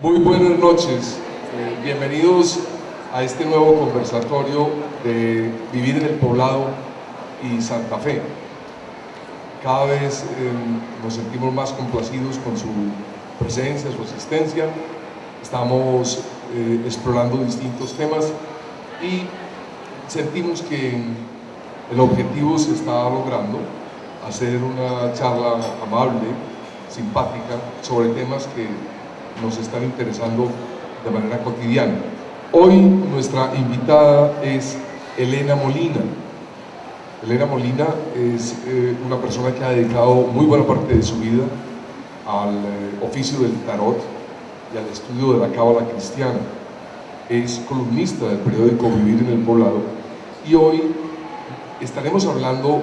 Muy buenas noches, bienvenidos a este nuevo conversatorio de Vivir en el Poblado y Santa Fe. Cada vez nos sentimos más complacidos con su presencia, su asistencia. Estamos explorando distintos temas y sentimos que el objetivo se está logrando, hacer una charla amable, simpática, sobre temas que nos están interesando de manera cotidiana. Hoy nuestra invitada es Elena Molina. Elena Molina es una persona que ha dedicado muy buena parte de su vida al oficio del tarot y al estudio de la cábala cristiana. Es columnista del periódico Vivir en el Poblado y hoy estaremos hablando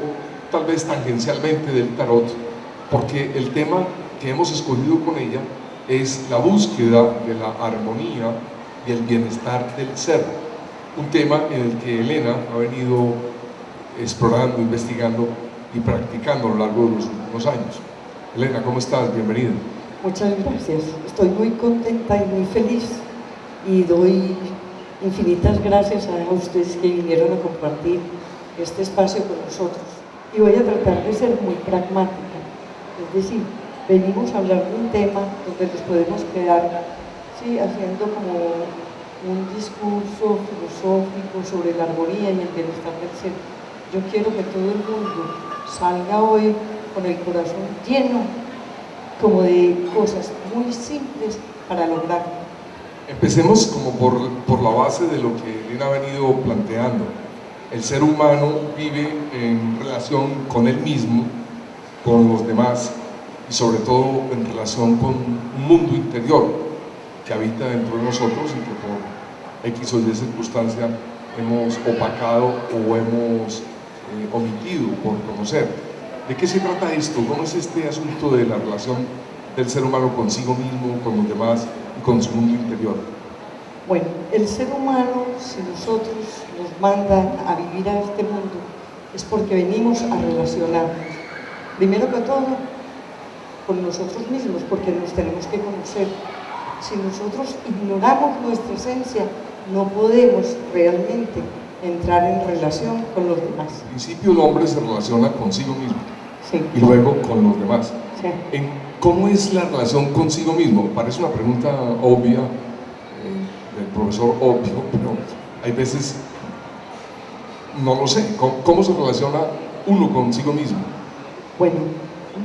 tal vez tangencialmente del tarot, porque el tema que hemos escogido con ella es la búsqueda de la armonía y el bienestar del ser, un tema en el que Elena ha venido explorando, investigando y practicando a lo largo de los últimos años. Elena, ¿cómo estás? Bienvenida. Muchas gracias, estoy muy contenta y muy feliz y doy infinitas gracias a ustedes que vinieron a compartir este espacio con nosotros, y voy a tratar de ser muy pragmática, es decir, venimos a hablar de un tema donde nos podemos quedar haciendo como un discurso filosófico sobre la armonía y el bienestar del ser. Yo quiero que todo el mundo salga hoy con el corazón lleno como de cosas muy simples para lograrlo. Empecemos como por la base de lo que Elena ha venido planteando. El ser humano vive en relación con él mismo, con los demás, y sobre todo en relación con un mundo interior que habita dentro de nosotros y que por X o Y circunstancia hemos opacado o hemos omitido por conocer. ¿De qué se trata esto? ¿Cómo es este asunto de la relación del ser humano consigo mismo, con los demás y con su mundo interior? Bueno, el ser humano, si nosotros nos mandan a vivir a este mundo, es porque venimos a relacionarnos. Primero que todo, con nosotros mismos, porque nos tenemos que conocer. Si nosotros ignoramos nuestra esencia, no podemos realmente entrar en relación con los demás. En principio el hombre se relaciona consigo mismo, sí, y luego con los demás. Sí. ¿Cómo es la relación consigo mismo? Parece una pregunta obvia, del profesor obvio, pero hay veces no lo sé. ¿Cómo se relaciona uno consigo mismo? Bueno,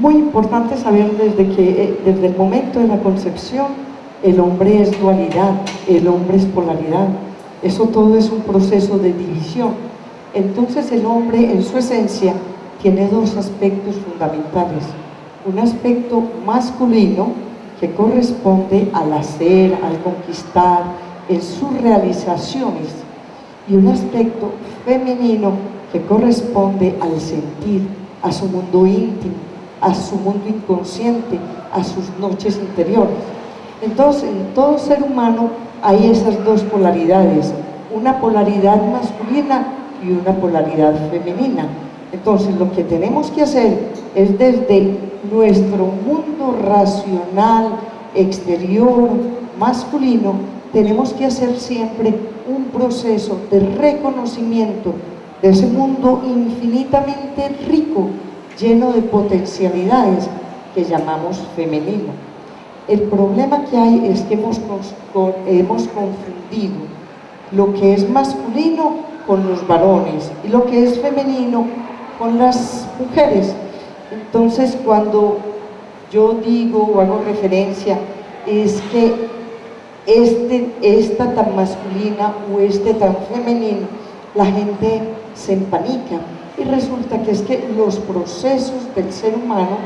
muy importante saber desde el momento de la concepción, el hombre es dualidad, el hombre es polaridad. Eso todo es un proceso de división. Entonces el hombre en su esencia tiene dos aspectos fundamentales. Un aspecto masculino que corresponde al hacer, al conquistar, en sus realizaciones, y un aspecto femenino que corresponde al sentir, a su mundo íntimo, a su mundo inconsciente, a sus noches interiores. Entonces, en todo ser humano hay esas dos polaridades, una polaridad masculina y una polaridad femenina. Entonces, lo que tenemos que hacer es desde nuestro mundo racional, exterior, masculino, tenemos que hacer siempre un proceso de reconocimiento de ese mundo infinitamente rico, lleno de potencialidades que llamamos femenino. El problema que hay es que hemos confundido lo que es masculino con los varones y lo que es femenino con las mujeres. Entonces, cuando yo digo o hago referencia, es que esta tan masculina o tan femenino, la gente se empanica, y resulta que es que los procesos del ser humano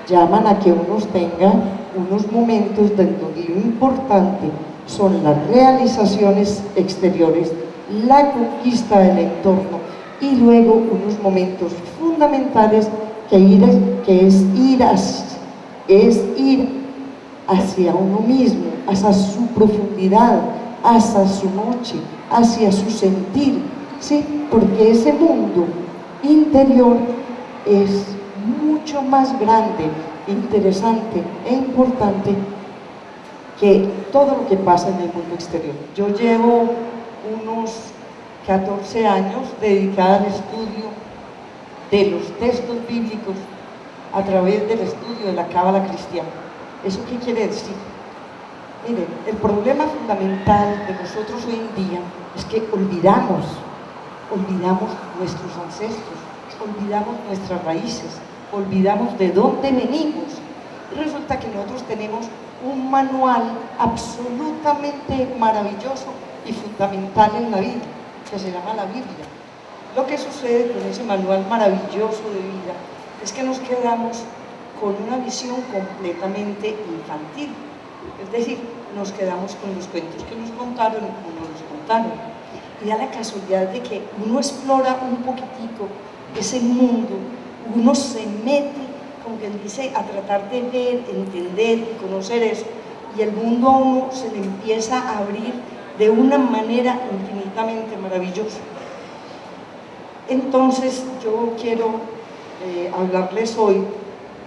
llaman a que uno tenga unos momentos donde lo importante son las realizaciones exteriores, la conquista del entorno, y luego unos momentos fundamentales que es ir hacia uno mismo, hacia su profundidad, hacia su noche, hacia su sentir, ¿sí? Porque ese mundo interior es mucho más grande, interesante e importante que todo lo que pasa en el mundo exterior. Yo llevo unos 14 años dedicada al estudio de los textos bíblicos a través del estudio de la cábala cristiana. ¿Eso qué quiere decir? Miren, el problema fundamental de nosotros hoy en día es que olvidamos nuestros ancestros, olvidamos nuestras raíces, olvidamos de dónde venimos. Y resulta que nosotros tenemos un manual absolutamente maravilloso y fundamental en la vida, que se llama la Biblia. Lo que sucede con ese manual maravilloso de vida es que nos quedamos con una visión completamente infantil. Es decir, nos quedamos con los cuentos que nos contaron y como nos los contaron. Y da la casualidad de que uno explora un poquitico ese mundo, uno se mete, como quien dice, a tratar de ver, entender y conocer eso, y el mundo a uno se le empieza a abrir de una manera infinitamente maravillosa. Entonces yo quiero hablarles hoy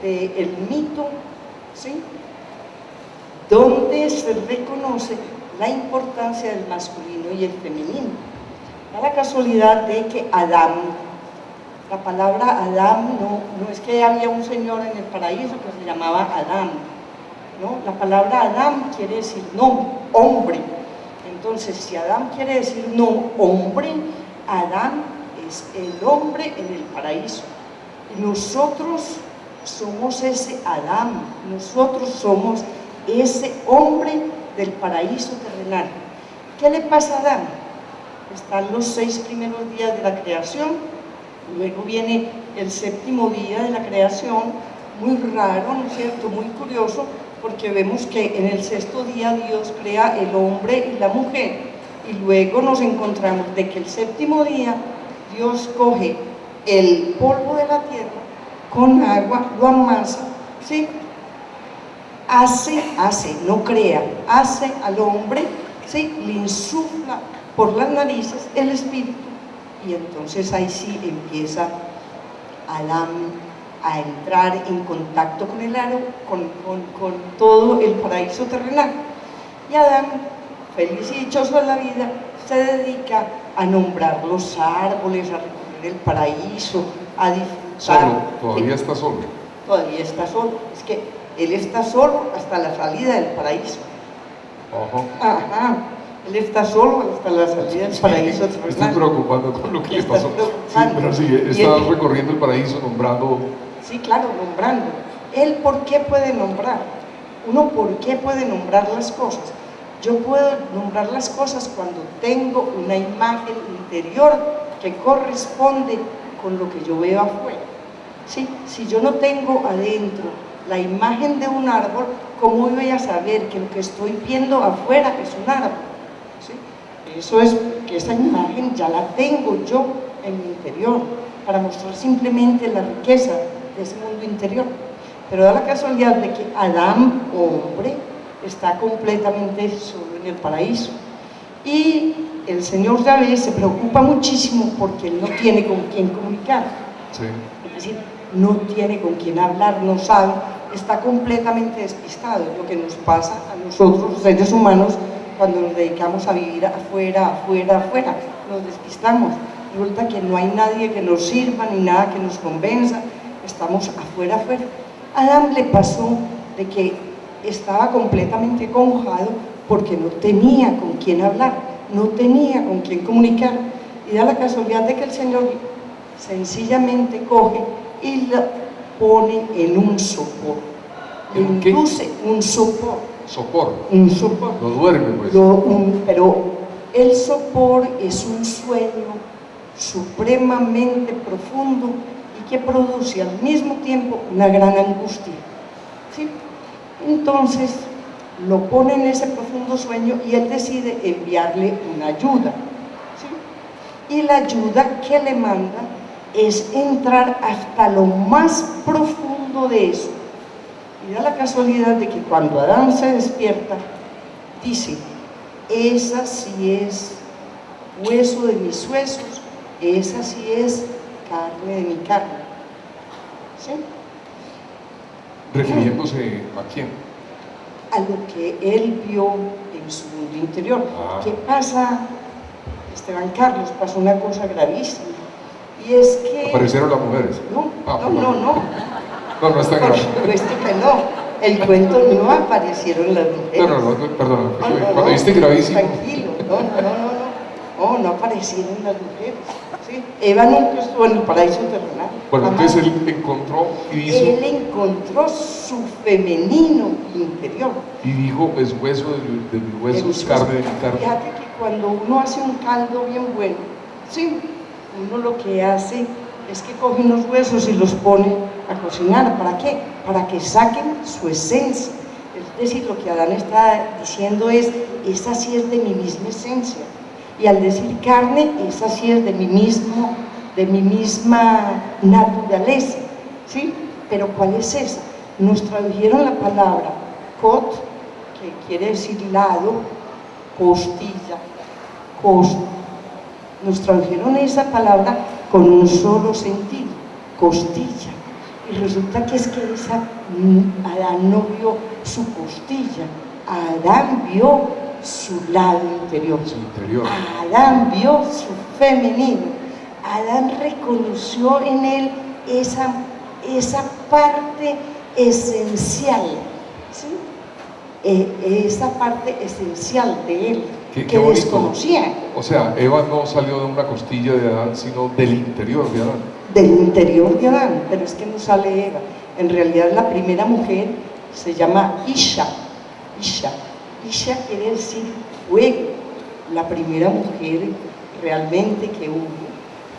del mito, ¿sí?, donde se reconoce la importancia del masculino y el femenino. Da la casualidad de que Adán, la palabra Adán no es que había un señor en el paraíso que se llamaba Adán, ¿no? La palabra Adán quiere decir no, hombre. Entonces, si Adán quiere decir no, hombre, Adán es el hombre en el paraíso. Y nosotros somos ese Adán, nosotros somos ese hombre del paraíso terrenal. ¿Qué le pasa a Adán? Están los 6 primeros días de la creación, luego viene el 7º día de la creación, muy raro, ¿no es cierto?, muy curioso, porque vemos que en el 6º día Dios crea el hombre y la mujer, y luego nos encontramos de que el 7º día Dios coge el polvo de la tierra con agua, lo amasa, ¿sí?, hace, no crea, hace al hombre, ¿sí?, le insufla por las narices el espíritu, y entonces ahí sí empieza Adán a entrar en contacto con el aro, con todo el paraíso terrenal. Y Adán, feliz y dichoso de la vida, se dedica a nombrar los árboles, a recorrer el paraíso, a disfrutar. Solo, todavía está solo. Todavía está solo, es que él está solo hasta la salida del paraíso. Ajá, él está solo hasta la salida del paraíso terrenal. Me estoy preocupando con lo que le pasó. Sí, pero sí, está recorriendo el paraíso nombrando. Sí, claro, nombrando. ¿Él por qué puede nombrar? Uno, ¿por qué puede nombrar las cosas? Yo puedo nombrar las cosas cuando tengo una imagen interior que corresponde con lo que yo veo afuera. ¿Sí? Si yo no tengo adentro la imagen de un árbol, ¿cómo voy a saber que lo que estoy viendo afuera es un árbol? ¿Sí? Eso es que esa imagen ya la tengo yo en mi interior, para mostrar simplemente la riqueza de ese mundo interior. Pero da la casualidad de que Adán, hombre, está completamente solo en el paraíso. Y el Señor Yahvé se preocupa muchísimo porque él no tiene con quién comunicar. Sí. Es decir, no tiene con quién hablar, no sabe, está completamente despistado. Es lo que nos pasa a nosotros, los seres humanos, cuando nos dedicamos a vivir afuera, nos despistamos. Resulta que no hay nadie que nos sirva, ni nada que nos convenza, estamos afuera. A Adán le pasó de que estaba completamente conjado porque no tenía con quién hablar, no tenía con quién comunicar, y da la casualidad de que el Señor sencillamente coge y lo pone en un sopor, le induce un sopor. ¿Sopor? Un sopor. Lo duerme, pues. Pero el sopor es un sueño supremamente profundo y que produce al mismo tiempo una gran angustia, ¿sí? Entonces lo pone en ese profundo sueño y él decide enviarle una ayuda, ¿sí? Y la ayuda que le manda es entrar hasta lo más profundo de eso. Y da la casualidad de que cuando Adán se despierta, dice: esa sí es hueso de mis huesos, esa sí es carne de mi carne. ¿Sí? ¿Refiriéndose a quién? a lo que él vio en su mundo interior. ¿Qué pasa, Esteban Carlos? Pasó una cosa gravísima, y es que... ¿Aparecieron las mujeres? No, No está grave. Por supuesto que no. El cuento no aparecieron las mujeres. Perdón. Cuando dijiste gravísimo... Tranquilo, no aparecieron las mujeres. ¿Sí? Eva nunca estuvo en el paraíso terrenal. Bueno, entonces él encontró y hizo... Él encontró su femenino interior. Y dijo, es hueso de mis huesos, carne de mi carne. Fíjate que cuando uno hace un caldo bien bueno, sí, uno lo que hace es que coge unos huesos y los pone a cocinar. ¿Para qué? Para que saquen su esencia. Es decir, lo que Adán está diciendo es, esa sí es de mi misma esencia. Y al decir carne, esa sí es de mi misma naturaleza. ¿Sí? Pero ¿cuál es esa? Nos tradujeron la palabra cot, que quiere decir lado, costilla, costa. Nos tradujeron esa palabra con un solo sentido, costilla. Y resulta que es que Adán no vio su costilla, Adán vio su lado interior. Adán vio su femenino. Adán reconoció en él esa parte esencial, ¿sí? Esa parte esencial de él, que desconocía. O sea, Eva no salió de una costilla de Adán, sino del interior de Adán. Del interior de Adán, pero es que no sale Eva. En realidad la primera mujer se llama Isha. Isha quiere decir fuego. La primera mujer realmente que hubo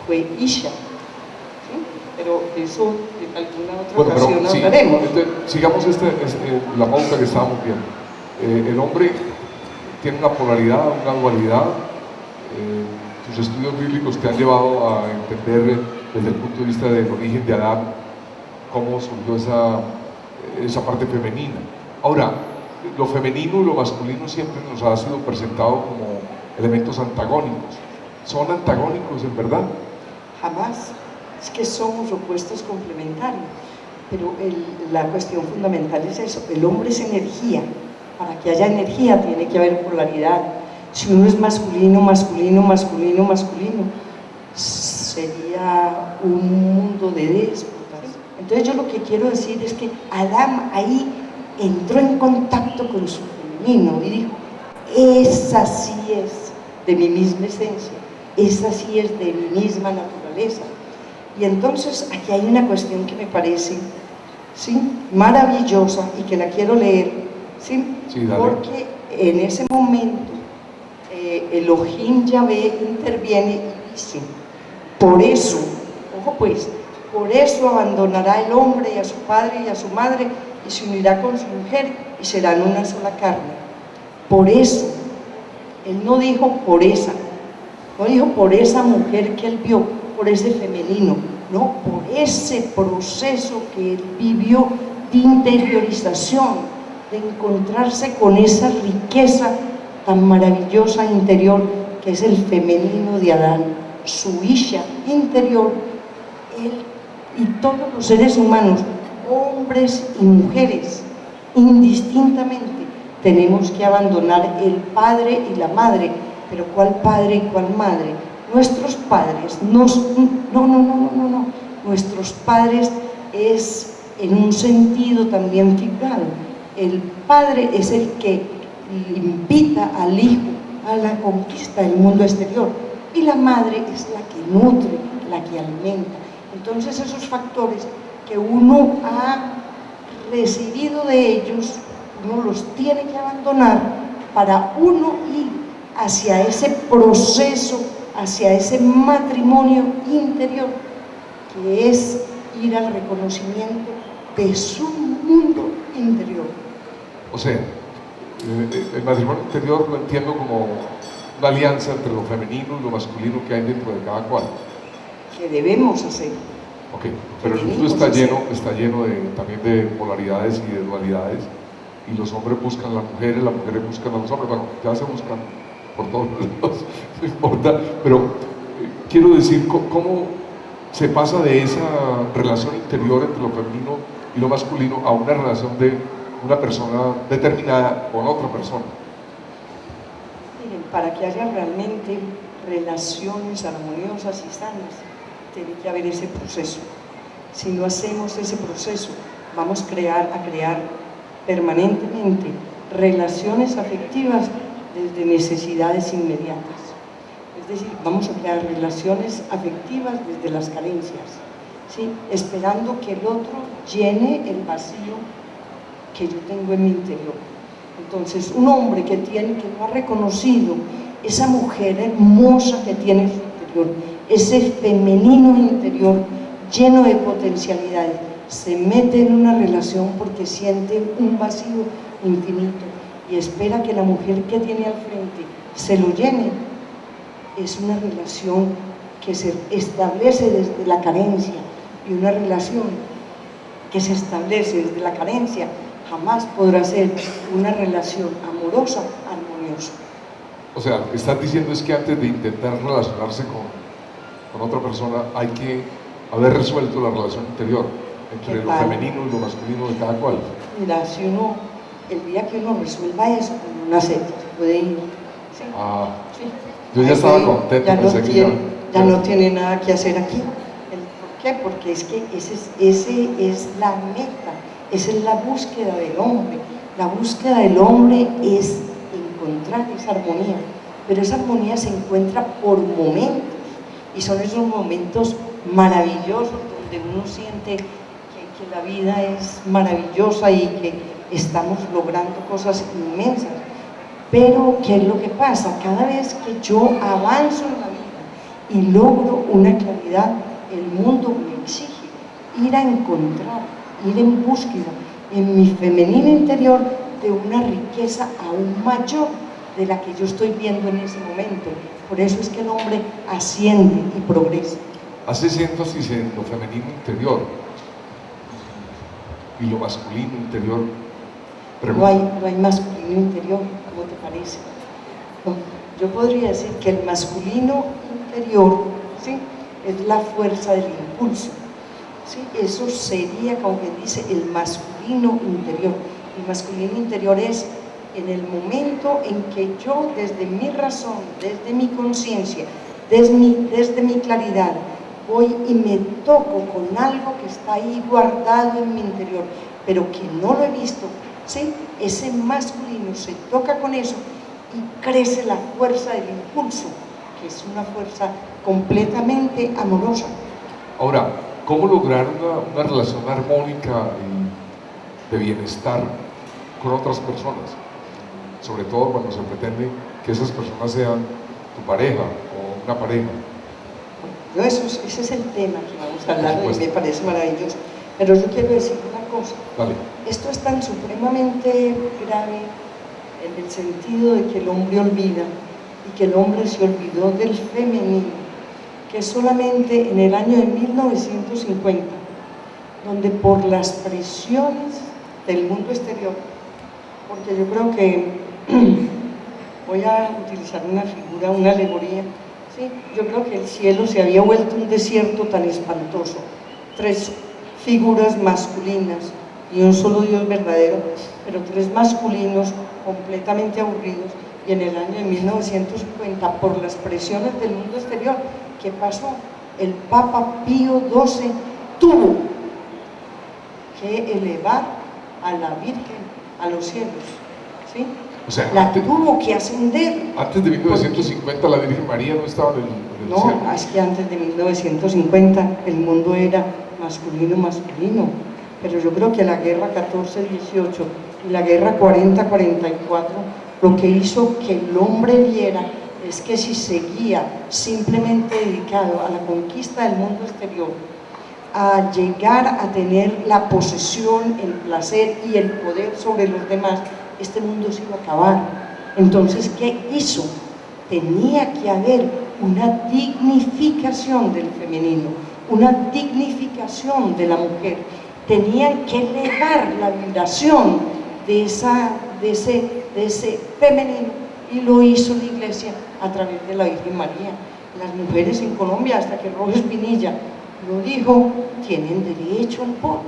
fue Isha. ¿Sí? Pero de eso en alguna otra ocasión hablaremos. Sigamos la pauta que estábamos viendo. El hombre tiene una polaridad, una dualidad. Tus estudios bíblicos te han llevado a entender desde el punto de vista del origen de Adán cómo surgió esa parte femenina. Ahora, lo femenino y lo masculino siempre nos ha sido presentado como elementos antagónicos. ¿Son antagónicos en verdad? Jamás. Es que somos opuestos complementarios. Pero la cuestión fundamental es eso. El hombre es energía. Para que haya energía tiene que haber polaridad. Si uno es masculino, sería un mundo de déspotas. Entonces yo lo que quiero decir es que Adán ahí entró en contacto con su femenino y dijo, esa sí es de mi misma esencia, esa sí es de mi misma naturaleza. Y entonces aquí hay una cuestión que me parece, ¿sí?, maravillosa y que la quiero leer, ¿sí? Sí, dale. Porque en ese momento Elohim Yahvé interviene y dice, por eso, ojo pues, por eso abandonará el hombre a su padre y a su madre y se unirá con su mujer y serán una sola carne. Por eso, él no dijo por esa, no dijo por esa mujer que él vio, por ese femenino, no, por ese proceso que él vivió de interiorización, de encontrarse con esa riqueza tan maravillosa interior que es el femenino de Adán, su Isha interior. Él y todos los seres humanos, hombres y mujeres, indistintamente, tenemos que abandonar el padre y la madre. ¿Pero cuál padre y cuál madre? Nuestros padres, no, nuestros padres es en un sentido también figurado. El padre es el que invita al hijo a la conquista del mundo exterior y la madre es la que nutre, la que alimenta. Entonces esos factores que uno ha recibido de ellos, uno los tiene que abandonar para uno ir hacia ese proceso, hacia ese matrimonio interior, que es ir al reconocimiento de su mundo interior. O sea, el matrimonio interior lo entiendo como una alianza entre lo femenino y lo masculino que hay dentro de cada cual. Que debemos hacer. Ok, pero el mundo está lleno también de polaridades y de dualidades, y los hombres buscan a las mujeres buscan a los hombres, bueno, ya se buscan por todos lados, no importa, pero quiero decir, ¿cómo se pasa de esa relación interior entre lo femenino y lo masculino a una relación de una persona determinada con otra persona. Miren, para que haya realmente relaciones armoniosas y sanas, tiene que haber ese proceso. Si no hacemos ese proceso, vamos a crear permanentemente relaciones afectivas desde necesidades inmediatas. Es decir, vamos a crear relaciones afectivas desde las carencias, ¿sí? Esperando que el otro llene el vacío que yo tengo en mi interior. Entonces, un hombre que no ha reconocido esa mujer hermosa que tiene en su interior, ese femenino interior lleno de potencialidades, se mete en una relación porque siente un vacío infinito y espera que la mujer que tiene al frente se lo llene. Es una relación que se establece desde la carencia, y una relación que se establece desde la carencia jamás podrá ser una relación amorosa, armoniosa. O sea, lo que estás diciendo es que antes de intentar relacionarse con otra persona hay que haber resuelto la relación interior entre lo femenino y lo masculino de cada cual. Mira, si uno, el día que uno resuelva eso, uno acepta, se puede ir. ¿Sí? Ah, sí. Yo ya estaba contento, ya no tiene nada que hacer aquí. ¿Por qué? Porque es que ese es la meta, esa es la búsqueda del hombre. La búsqueda del hombre es encontrar esa armonía, pero esa armonía se encuentra por momentos, y son esos momentos maravillosos donde uno siente que la vida es maravillosa y que estamos logrando cosas inmensas. Pero, ¿qué es lo que pasa? Cada vez que yo avanzo en la vida y logro una claridad, el mundo me exige ir a encontrar, ir en búsqueda en mi femenino interior de una riqueza aún mayor de la que yo estoy viendo en ese momento. Por eso es que el hombre asciende y progresa. Haces énfasis en lo femenino interior y lo masculino interior. No hay masculino interior, ¿cómo te parece? No, yo podría decir que el masculino interior, ¿sí?, es la fuerza del impulso, ¿sí? Eso sería, como quien dice, el masculino interior. El masculino interior es en el momento en que yo, desde mi razón, desde mi conciencia, desde mi claridad, voy y me toco con algo que está ahí guardado en mi interior, pero que no lo he visto, ¿sí? Ese masculino se toca con eso y crece la fuerza del impulso, que es una fuerza completamente amorosa. Ahora, ¿cómo lograr una relación armónica y de bienestar con otras personas? Sobre todo cuando se pretende que esas personas sean tu pareja o una pareja. Yo ese es el tema que vamos a hablar y me parece maravilloso. Pero yo quiero decir una cosa. Dale. Esto es tan supremamente grave en el sentido de que el hombre olvida, y que el hombre se olvidó del femenino, que solamente en el año de 1950, donde por las presiones del mundo exterior, porque yo creo que voy a utilizar una figura, una alegoría, ¿sí? Yo creo que el cielo se había vuelto un desierto tan espantoso, 3 figuras masculinas y un solo Dios verdadero, pero 3 masculinos completamente aburridos. Y en el año de 1950, por las presiones del mundo exterior, ¿qué pasó? El Papa Pío XII tuvo que elevar a la Virgen a los cielos, ¿sí? O sea, la tuvo que ascender. Antes de 1950 la Virgen María no estaba en el cielo. No, es que antes de 1950 el mundo era masculino, pero yo creo que la guerra 14-18 y la guerra 40-44 lo que hizo que el hombre viera es que si seguía simplemente dedicado a la conquista del mundo exterior, a llegar a tener la posesión, el placer y el poder sobre los demás, este mundo se iba a acabar. Entonces, ¿qué hizo? Tenía que haber una dignificación del femenino, una dignificación de la mujer. Tenían que elevar la vibración de ese femenino, y lo hizo la Iglesia a través de la Virgen María. Las mujeres en Colombia, hasta que Rojas Pinilla lo dijo, tienen derecho al voto,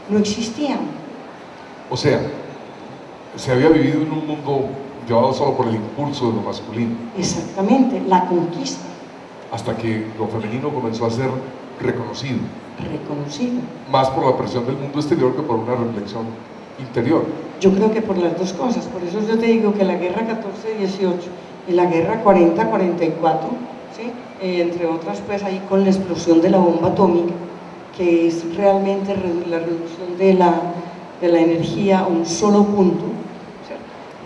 no existían. O sea, se había vivido en un mundo llevado solo por el impulso de lo masculino. Exactamente, la conquista. Hasta que lo femenino comenzó a ser reconocido. Reconocido. Más por la presión del mundo exterior que por una reflexión interior. Yo creo que por las dos cosas, por eso yo te digo que la guerra 14-18 y la guerra 40-44, ¿sí? Entre otras pues ahí con la explosión de la bomba atómica, que es realmente la reducción de la energía a un solo punto, ¿cierto?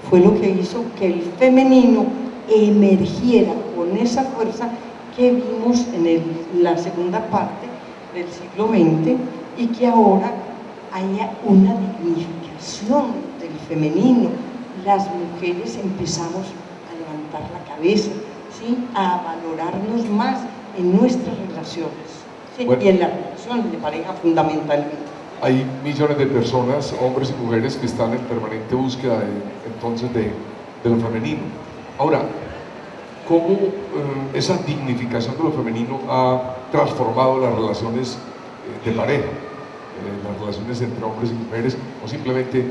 Fue lo que hizo que el femenino emergiera con esa fuerza que vimos en la segunda parte del siglo XX y que ahora haya una dignificación del femenino. Las mujeres empezamos a levantar la cabeza, ¿sí? A valorarnos más en nuestras relaciones, ¿sí? Bueno, y en las relaciones de pareja fundamentalmente. Hay millones de personas, hombres y mujeres, que están en permanente búsqueda entonces de lo femenino. Ahora, ¿cómo esa dignificación de lo femenino ha transformado las relaciones de pareja? Las relaciones entre hombres y mujeres, o simplemente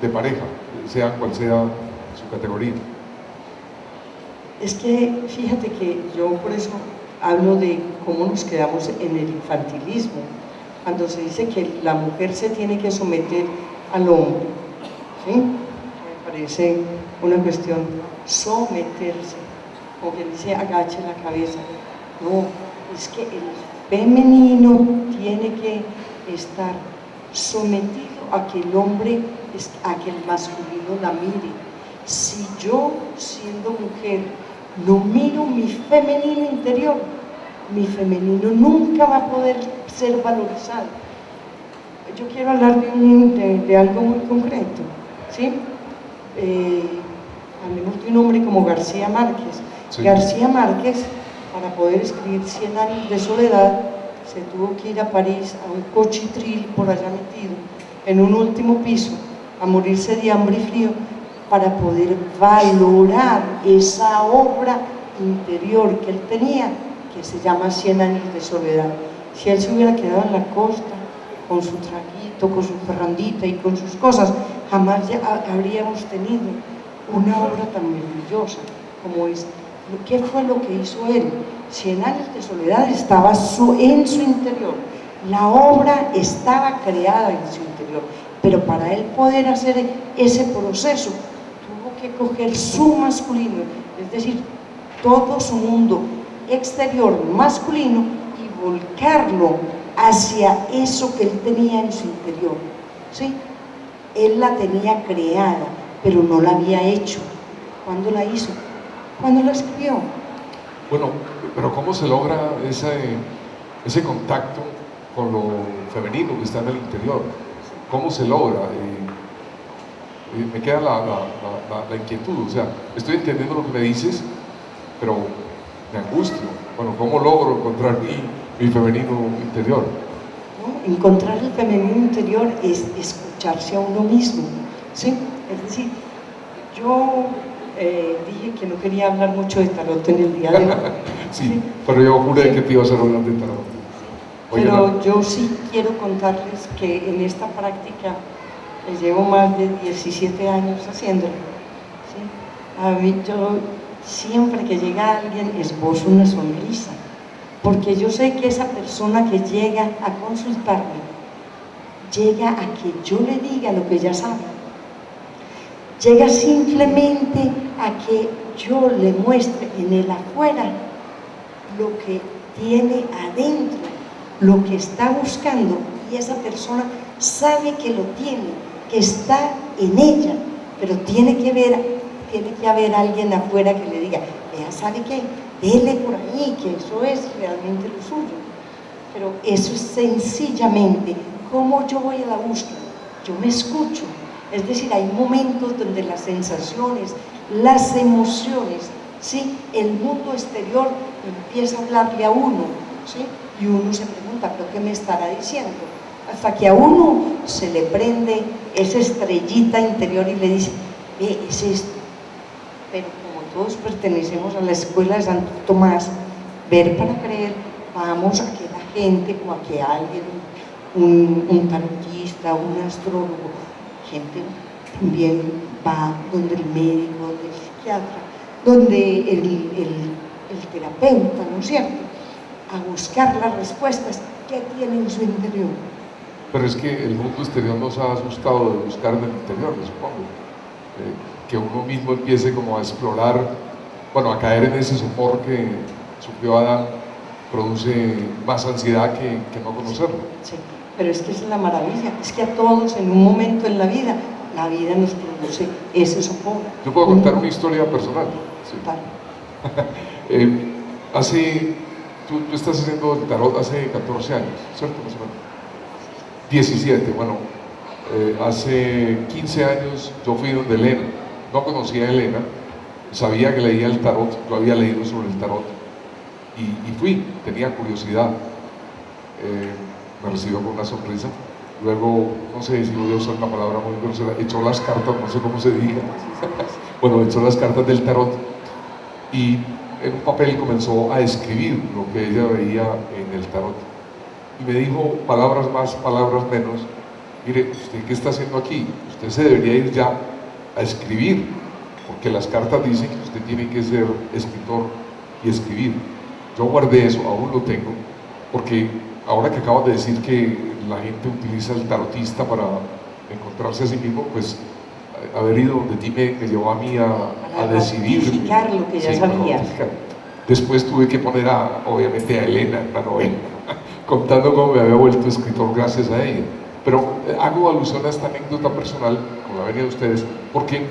de pareja, sea cual sea su categoría. Es que fíjate que yo por eso hablo de cómo nos quedamos en el infantilismo, cuando se dice que la mujer se tiene que someter al hombre, ¿sí? Me parece una cuestión, someterse, como que dice agache la cabeza. No, es que el femenino tiene que estar sometido a que el hombre, a que el masculino la mire. Si yo, siendo mujer, no miro mi femenino interior, mi femenino nunca va a poder ser valorizado. Yo quiero hablar de algo muy concreto, ¿sí? Hablemos de un hombre como García Márquez. Sí. García Márquez, para poder escribir 100 años de soledad, se tuvo que ir a París, a un cochitril por allá metido, en un último piso, a morirse de hambre y frío, para poder valorar esa obra interior que él tenía, que se llama 100 años de soledad. Si él se hubiera quedado en la costa, con su traguito, con su ferrandita y con sus cosas, jamás ya habríamos tenido una obra tan maravillosa como esta. ¿Qué fue lo que hizo él? 100 años de soledad estaba en su interior, la obra estaba creada en su interior, pero para él poder hacer ese proceso tuvo que coger su masculino, es decir, todo su mundo exterior masculino y volcarlo hacia eso que él tenía en su interior, ¿sí? Él la tenía creada, pero no la había hecho. ¿Cuándo la hizo? ¿Cuándo la escribió? Bueno, pero ¿cómo se logra ese contacto con lo femenino que está en el interior? ¿Cómo se logra? Me queda la inquietud, o sea, estoy entendiendo lo que me dices, pero me angustio. Bueno, ¿cómo logro encontrar mi femenino interior? ¿No? Encontrar el femenino interior es escucharse a uno mismo, ¿sí? Es decir, yo dije que no quería hablar mucho de tarot en el día de hoy. Sí, ¿sí? Pero yo juré que te ibas a hablar de tarot. Oye, pero yo sí quiero contarles que en esta práctica llevo más de 17 años haciéndolo, ¿sí? A mí, yo siempre que llega alguien esbozo una sonrisa, porque yo sé que esa persona que llega a consultarme llega a que yo le diga lo que ella sabe, llega simplemente a que yo le muestre en el afuera lo que tiene adentro, lo que está buscando, y esa persona sabe que lo tiene, que está en ella, pero tiene que haber alguien afuera que le diga, vea, ¿sabe qué? Dele por ahí, que eso es realmente lo suyo. Pero eso es sencillamente cómo yo voy a la búsqueda. Yo me escucho, es decir, hay momentos donde las sensaciones, las emociones, ¿sí? El mundo exterior empieza a hablarle a uno, ¿sí? Y uno se pregunta, ¿pero qué me estará diciendo? Hasta que a uno se le prende esa estrellita interior y le dice, ve, es esto. Pero como todos pertenecemos a la escuela de Santo Tomás, ver para creer, vamos a que la gente o a que alguien, un tarotista, un astrólogo, gente también va donde el médico, donde el psiquiatra, donde el terapeuta, ¿no es cierto?, a buscar las respuestas que tiene en su interior. Pero es que el mundo exterior nos ha asustado de buscar en el interior, me supongo. Que uno mismo empiece como a explorar, bueno, a caer en ese sopor que sufrió Adán, produce más ansiedad que no conocerlo. Sí, pero es que esa es la maravilla, es que a todos en un momento en la vida nos produce ese sopor. Yo puedo contar una historia personal. Sí. Tú estás haciendo el tarot hace 14 años, ¿cierto? Más o menos. 17, bueno, hace 15 años yo fui donde Elena, no conocía a Elena, sabía que leía el tarot, yo había leído sobre el tarot y fui, tenía curiosidad, me recibió con una sonrisa, luego, no sé si voy a usar una palabra muy grosera, echó las cartas, no sé cómo se diga, bueno, echó las cartas del tarot y en un papel comenzó a escribir lo que ella veía en el tarot. Y me dijo, palabras más, palabras menos, mire, ¿usted qué está haciendo aquí? Usted se debería ir ya a escribir, porque las cartas dicen que usted tiene que ser escritor y escribir. Yo guardé eso, aún lo tengo, porque ahora que acabas de decir que la gente utiliza el tarotista para encontrarse a sí mismo, pues haber ido donde ti me llevó a mí a decidir. Ratificar lo que ya sabías. Después tuve que poner obviamente a Elena en la novela, contando cómo me había vuelto escritor gracias a ella. Pero hago alusión a esta anécdota personal con la venia de ustedes, porque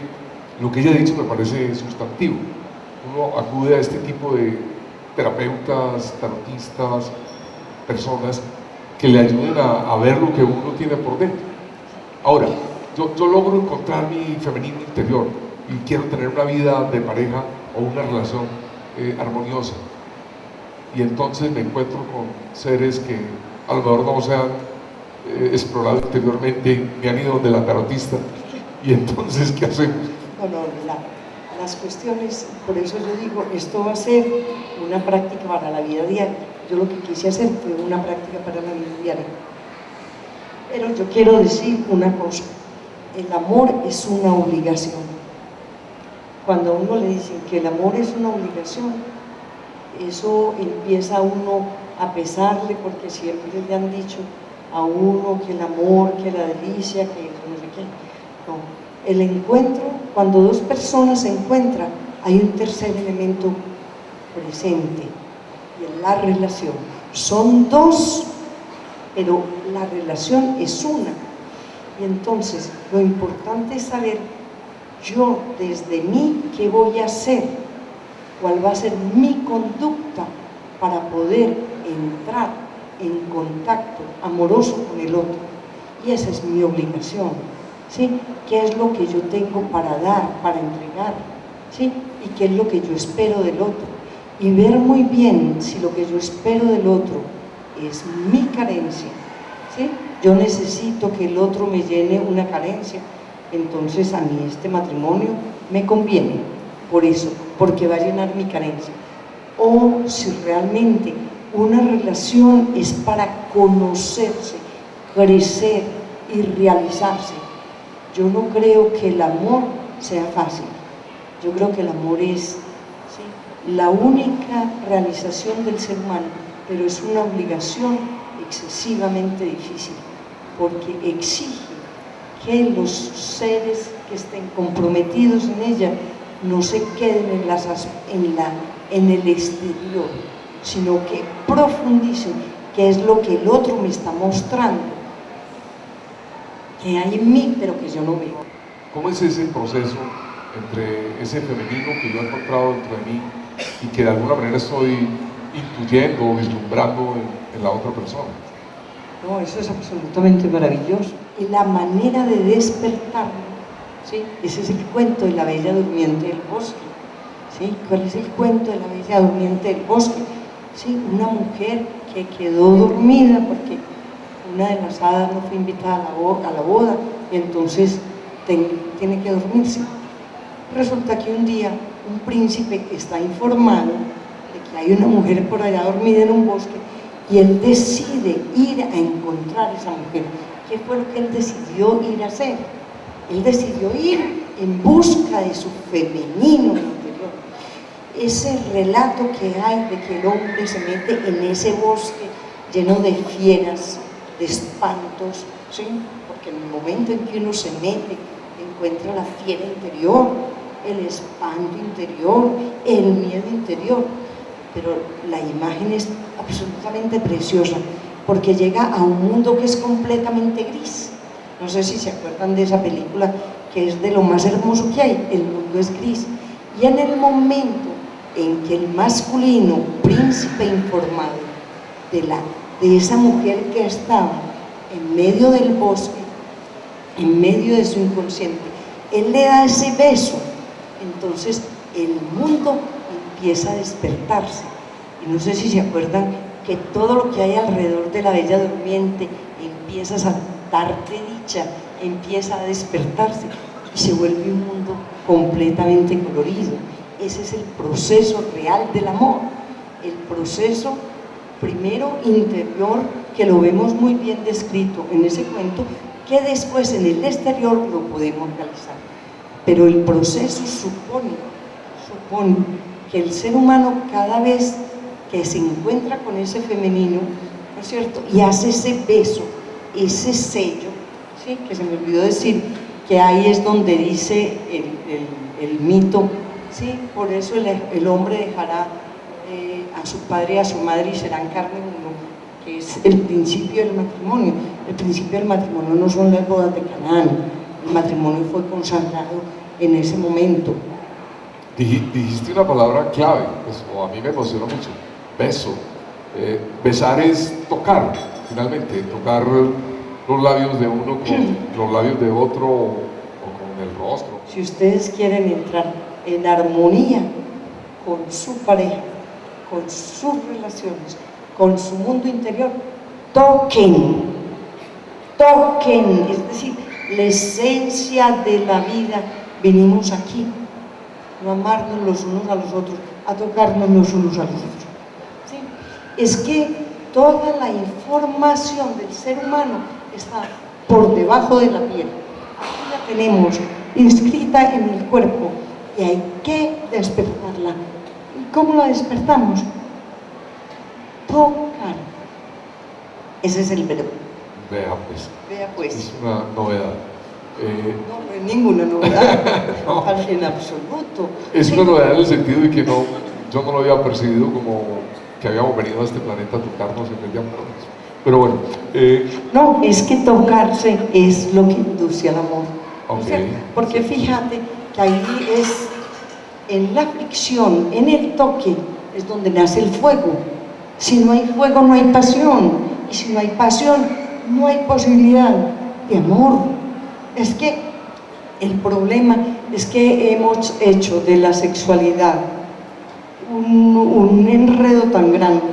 lo que ella ha dicho me parece sustantivo. Uno acude a este tipo de terapeutas, tarotistas, personas que le ayuden a ver lo que uno tiene por dentro. Ahora, yo logro encontrar mi femenino interior y quiero tener una vida de pareja o una relación armoniosa. Y entonces me encuentro con seres que a lo mejor no se han explorado interiormente, me han ido donde la tarotista. Y entonces, ¿qué hacemos? No, las cuestiones, por eso yo digo, esto va a ser una práctica para la vida diaria. Yo lo que quise hacer fue una práctica para la vida diaria. Pero yo quiero decir una cosa, el amor es una obligación. Cuando a uno le dicen que el amor es una obligación, eso empieza uno a pesarle, porque siempre le han dicho a uno que el amor, que la delicia, que no sé qué. No, el encuentro, cuando dos personas se encuentran, hay un tercer elemento presente, y es la relación. Son dos, pero la relación es una. Y entonces, lo importante es saber, yo desde mí, ¿qué voy a hacer? ¿Cuál va a ser mi conducta para poder entrar en contacto amoroso con el otro? Y esa es mi obligación, ¿sí? ¿Qué es lo que yo tengo para dar, para entregar? ¿Sí? ¿Y qué es lo que yo espero del otro? Y ver muy bien si lo que yo espero del otro es mi carencia, ¿sí? Yo necesito que el otro me llene una carencia, entonces a mí este matrimonio me conviene, por eso, porque va a llenar mi carencia. O si realmente una relación es para conocerse, crecer y realizarse. Yo no creo que el amor sea fácil, yo creo que el amor es, ¿sí?, la única realización del ser humano, pero es una obligación excesivamente difícil, porque exige que los seres que estén comprometidos en ella no se queden en el exterior, sino que profundicen qué es lo que el otro me está mostrando, que hay en mí, pero que yo no veo. ¿Cómo es ese proceso entre ese femenino que yo he encontrado dentro de mí y que de alguna manera estoy intuyendo o vislumbrando en la otra persona? No, eso es absolutamente maravilloso. Y la manera de despertarlo, ¿sí?, ese es el cuento de la bella durmiente del bosque, ¿sí? ¿Cuál es el cuento de la bella durmiente del bosque? ¿Sí? Una mujer que quedó dormida porque una de las hadas no fue invitada a la boda y entonces tiene que dormirse. Resulta que un día un príncipe está informado de que hay una mujer por allá dormida en un bosque y él decide ir a encontrar a esa mujer. ¿Qué fue lo que él decidió ir a hacer? Él decidió ir en busca de su femenino interior. Ese relato que hay de que el hombre se mete en ese bosque lleno de fieras, de espantos, ¿sí? Porque en el momento en que uno se mete, encuentra la fiera interior, el espanto interior, el miedo interior. Pero la imagen es absolutamente preciosa, porque llega a un mundo que es completamente gris. No sé si se acuerdan de esa película, que es de lo más hermoso que hay, el mundo es gris. Y en el momento en que el masculino, príncipe informado de esa mujer que estaba en medio del bosque, en medio de su inconsciente, él le da ese beso, entonces el mundo empieza a despertarse. Y no sé si se acuerdan que todo lo que hay alrededor de la Bella Durmiente empieza a saltar de dicha, empieza a despertarse y se vuelve un mundo completamente colorido. Ese es el proceso real del amor, el proceso primero interior, que lo vemos muy bien descrito en ese cuento, que después en el exterior lo podemos realizar. Pero el proceso supone que el ser humano, cada vez que se encuentra con ese femenino, ¿no es cierto?, y hace ese beso, ese sello, ¿sí?, que se me olvidó decir, que ahí es donde dice el mito, ¿sí?, por eso el hombre dejará a su padre y a su madre y serán carne uno, que es el principio del matrimonio. El principio del matrimonio no son las bodas de Canaán, el matrimonio fue consagrado en ese momento. Dijiste una palabra clave, pues, o a mí me emociona mucho: beso. Besar es tocar, finalmente, tocar los labios de uno con los labios de otro, o con el rostro. Si ustedes quieren entrar en armonía con su pareja, con sus relaciones, con su mundo interior, toquen, es decir, la esencia de la vida. Venimos aquí, no a amarnos los unos a los otros, a tocarnos los unos a los otros, ¿sí? Es que toda la información del ser humano está por debajo de la piel. Aquí la tenemos inscrita en el cuerpo y hay que despertarla. ¿Y cómo la despertamos? Tocar. Ese es el verbo. Vea pues. Vea pues. Es una novedad. No es ninguna novedad, no. En absoluto. Es una novedad en el sentido de que yo no lo había percibido como que habíamos venido a este planeta a tocarnos en vez de amarnos. Pero bueno. No, es que tocarse es lo que induce al amor. Okay. O sea, porque fíjate que ahí es, en la fricción, en el toque, es donde nace el fuego. Si no hay fuego, no hay pasión. Y si no hay pasión, no hay posibilidad de amor. Es que el problema es que hemos hecho de la sexualidad un enredo tan grande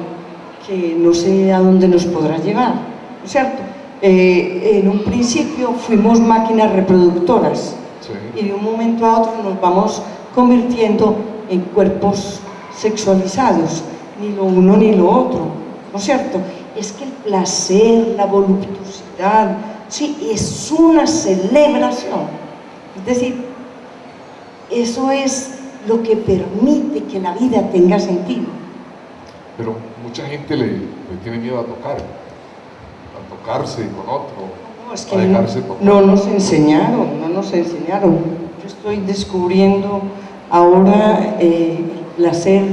que no sé a dónde nos podrá llevar, ¿no es cierto? En un principio fuimos máquinas reproductoras, sí, y de un momento a otro nos vamos convirtiendo en cuerpos sexualizados, ni lo uno ni lo otro, ¿no es cierto? Es que el placer, la voluptuosidad, sí, es una celebración, es decir, eso es lo que permite que la vida tenga sentido. Pero mucha gente le tiene miedo a tocarse con otro, no, es que a dejarse tocar. No nos enseñaron. Yo estoy descubriendo ahora el placer,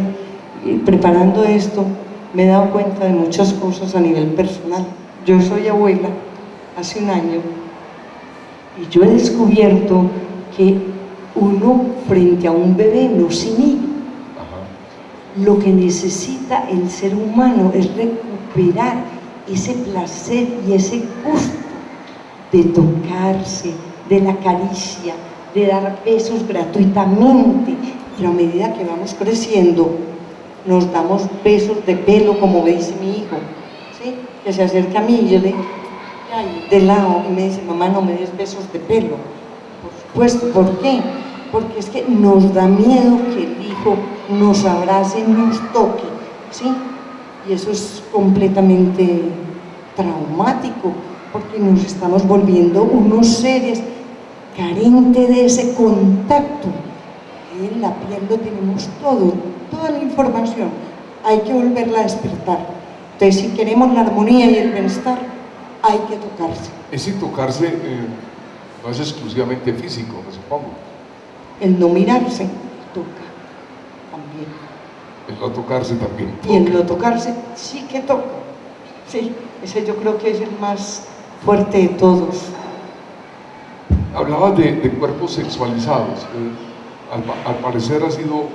preparando esto, me he dado cuenta de muchas cosas a nivel personal. Yo soy abuela hace un año y yo he descubierto que uno frente a un bebé no se inhibe. Lo que necesita el ser humano es recuperar ese placer y ese gusto de tocarse, de la caricia, de dar besos gratuitamente. Pero a medida que vamos creciendo, nos damos besos de pelo, como me dice mi hijo, ¿sí?, que se acerca a mí y yo le digo, ay, de lado, y me dice, mamá, no me des besos de pelo. Por supuesto, ¿por qué? Porque es que nos da miedo que el hijo nos abrace, nos toque, ¿sí? Y eso es completamente traumático, porque nos estamos volviendo unos seres carente de ese contacto. En la piel lo tenemos todo, toda la información, hay que volverla a despertar. Entonces, si queremos la armonía y el bienestar, hay que tocarse. Ese tocarse no es exclusivamente físico, me supongo. El no mirarse toca también. El no tocarse también toca. Y el no tocarse sí que toca. Sí, ese yo creo que es el más fuerte de todos. Hablabas de cuerpos sexualizados. Al parecer ha sido,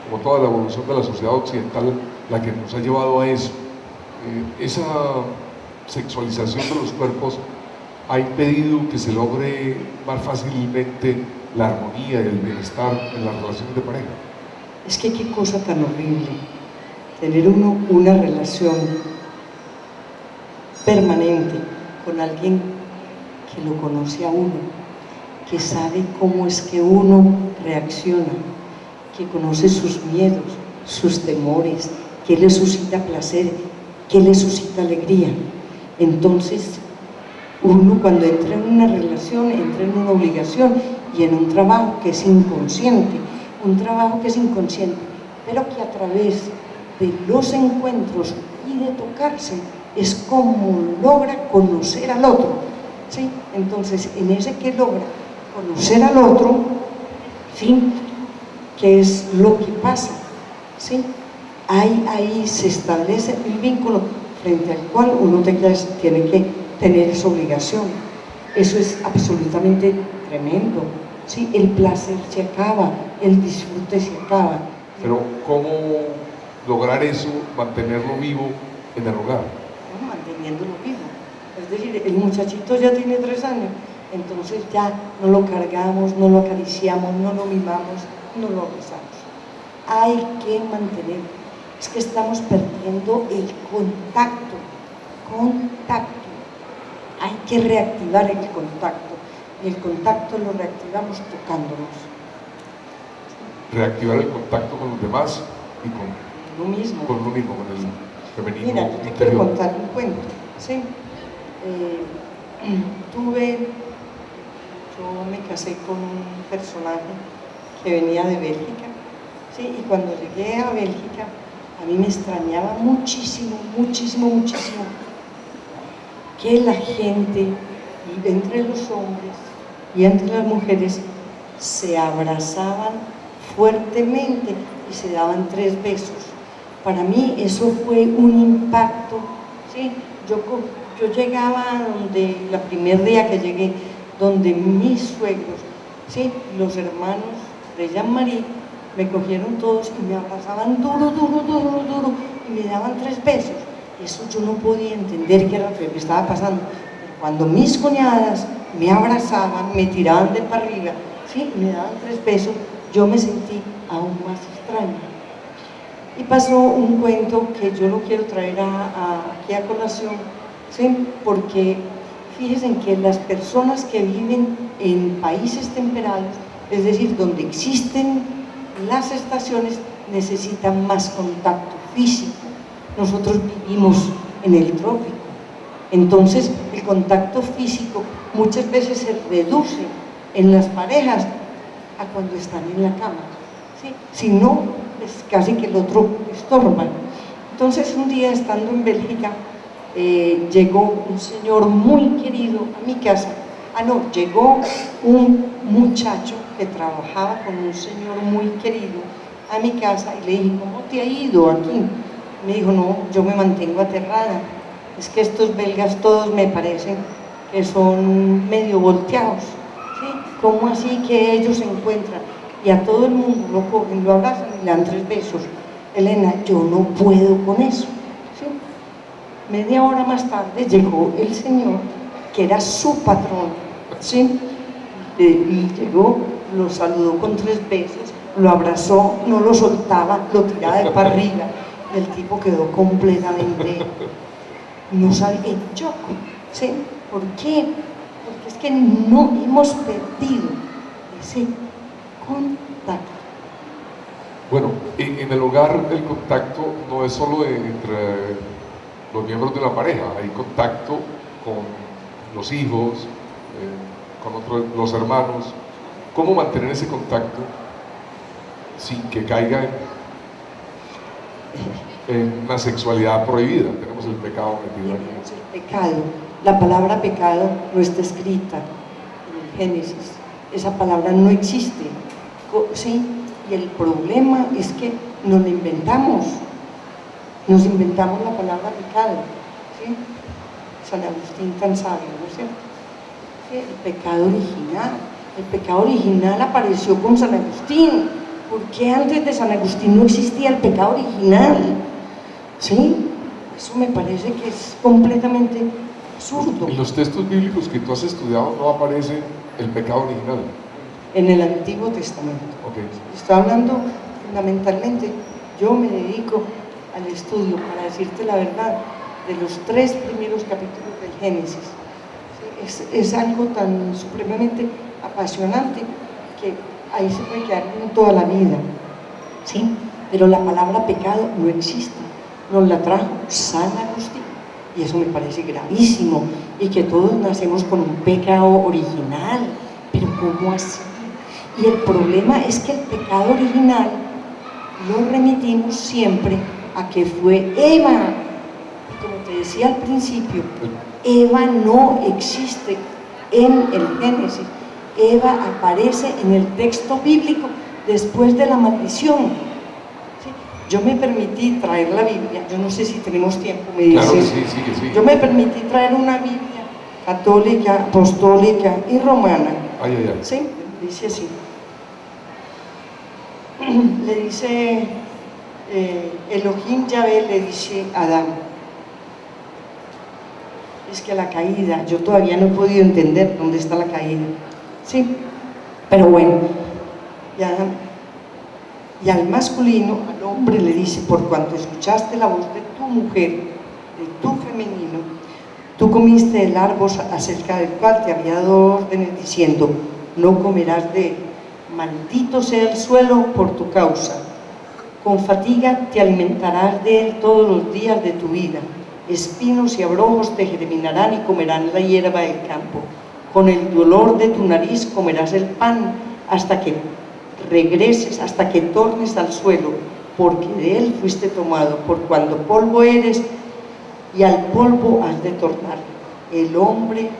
como toda la evolución de la sociedad occidental, la que nos ha llevado a eso. Esa sexualización de los cuerpos ha impedido que se logre más fácilmente la armonía y el bienestar en las relaciones de pareja. Es que qué cosa tan horrible, tener uno una relación permanente con alguien que lo conoce a uno, que sabe cómo es que uno reacciona, que conoce sus miedos, sus temores, qué le suscita placer, qué le suscita alegría. Entonces, uno cuando entra en una relación, entra en una obligación y en un trabajo que es inconsciente, pero que a través de los encuentros y de tocarse es como logra conocer al otro, ¿sí? Entonces, en ese que logra conocer al otro, ¿sí? ¿Qué es lo que pasa? ¿Sí? Ahí se establece un vínculo frente al cual uno tiene que tener esa obligación. Eso es absolutamente tremendo, ¿sí? El placer se acaba, el disfrute se acaba. Pero ¿cómo lograr eso, mantenerlo vivo en el hogar? ¿No? Manteniéndolo vivo. Es decir, el muchachito ya tiene 3 años, entonces ya no lo cargamos, no lo acariciamos, no lo mimamos, no lo besamos. Hay que mantener. Es que estamos perdiendo el contacto. Hay que reactivar el contacto. Y el contacto lo reactivamos tocándonos. Reactivar el contacto con los demás y con Lo mismo. Con uno mismo, con el femenino. Mira, yo te interior. quiero contar un cuento, ¿sí? Yo me casé con un personaje que venía de Bélgica, ¿sí? Y cuando llegué a Bélgica, a mí me extrañaba muchísimo que la gente, entre los hombres y entre las mujeres, se abrazaban fuertemente y se daban 3 besos. Para mí eso fue un impacto, ¿sí? Yo llegaba donde, el primer día que llegué, donde mis suegros, ¿sí? Los hermanos de Jean-Marie, me cogieron todos y me abrazaban duro, y me daban 3 besos. Eso yo no podía entender qué era lo que me estaba pasando. Pero cuando mis cuñadas me abrazaban, me tiraban de para arriba, ¿sí? Me daban 3 besos, yo me sentí aún más extraña. Y pasó un cuento que yo lo quiero traer aquí a colación, ¿sí? Porque fíjense que las personas que viven en países temperados, es decir, donde existen las estaciones, necesitan más contacto físico. Nosotros vivimos en el trópico, entonces el contacto físico muchas veces se reduce en las parejas a cuando están en la cama, ¿sí? Si no, es casi que el otro estorba. Entonces un día estando en Bélgica, llegó un señor muy querido a mi casa. Llegó un muchacho que trabajaba con un señor muy querido a mi casa y le dije, ¿cómo te ha ido aquí? Me dijo, no, yo me mantengo aterrada, es que estos belgas todos me parecen que son medio volteados, ¿sí? ¿Cómo así que ellos se encuentran y a todo el mundo lo cogen, lo abrazan y le dan 3 besos? Elena, yo no puedo con eso, ¿sí? Media hora más tarde llegó el señor, que era su patrón, ¿sí? Y llegó, lo saludó con 3 besos, lo abrazó, no lo soltaba, lo tiraba de para arriba. El tipo quedó completamente, no sabía, en shock, ¿sí? ¿Por qué? Porque es que no hemos perdido ese contacto. Bueno, en el hogar el contacto no es solo entre los miembros de la pareja, hay contacto con los hijos, con los hermanos, ¿cómo mantener ese contacto sin que caiga en una sexualidad prohibida? Tenemos el pecado metido aquí. Tenemos el pecado. La palabra pecado no está escrita en el Génesis. Esa palabra no existe. ¿Sí? Y el problema es que nos la inventamos. Nos inventamos la palabra pecado. ¿Sí? San Agustín tan sabio, ¿no es cierto? ¿Sí? El pecado original. El pecado original apareció con San Agustín. ¿Por qué antes de San Agustín no existía el pecado original? ¿Sí? Eso me parece que es completamente absurdo. En los textos bíblicos que tú has estudiado no aparece el pecado original. En el Antiguo Testamento. Okay. Estoy hablando fundamentalmente, yo me dedico al estudio, para decirte la verdad, de los 3 primeros capítulos del Génesis. ¿Sí? Es algo tan supremamente apasionante que ahí se puede quedar uno toda la vida. ¿Sí? Pero la palabra pecado no existe. Nos la trajo San Agustín. Y eso me parece gravísimo. Y que todos nacemos con un pecado original. Pero ¿cómo así? Y el problema es que el pecado original lo remitimos siempre a que fue Eva. Y como te decía al principio, Eva no existe en el Génesis. Eva aparece en el texto bíblico después de la maldición. ¿Sí? Yo me permití traer la Biblia, yo no sé si tenemos tiempo, me dice. Claro que sí, sí. Yo me permití traer una Biblia católica, apostólica y romana. Ay. ¿Sí? Dice así. Le dice Elohim Yahvé, le dice a Adán. Es que la caída, yo todavía no he podido entender dónde está la caída. Sí, pero bueno, y al masculino, al hombre le dice: por cuanto escuchaste la voz de tu mujer, de tu femenino, tú comiste el árbol acerca del cual te había dado órdenes diciendo: no comerás de él, maldito sea el suelo por tu causa, con fatiga te alimentarás de él todos los días de tu vida, espinos y abrojos te germinarán y comerán la hierba del campo. Con el dolor de tu nariz comerás el pan hasta que regreses, hasta que tornes al suelo, porque de él fuiste tomado, por cuando polvo eres y al polvo has de tornar. El hombre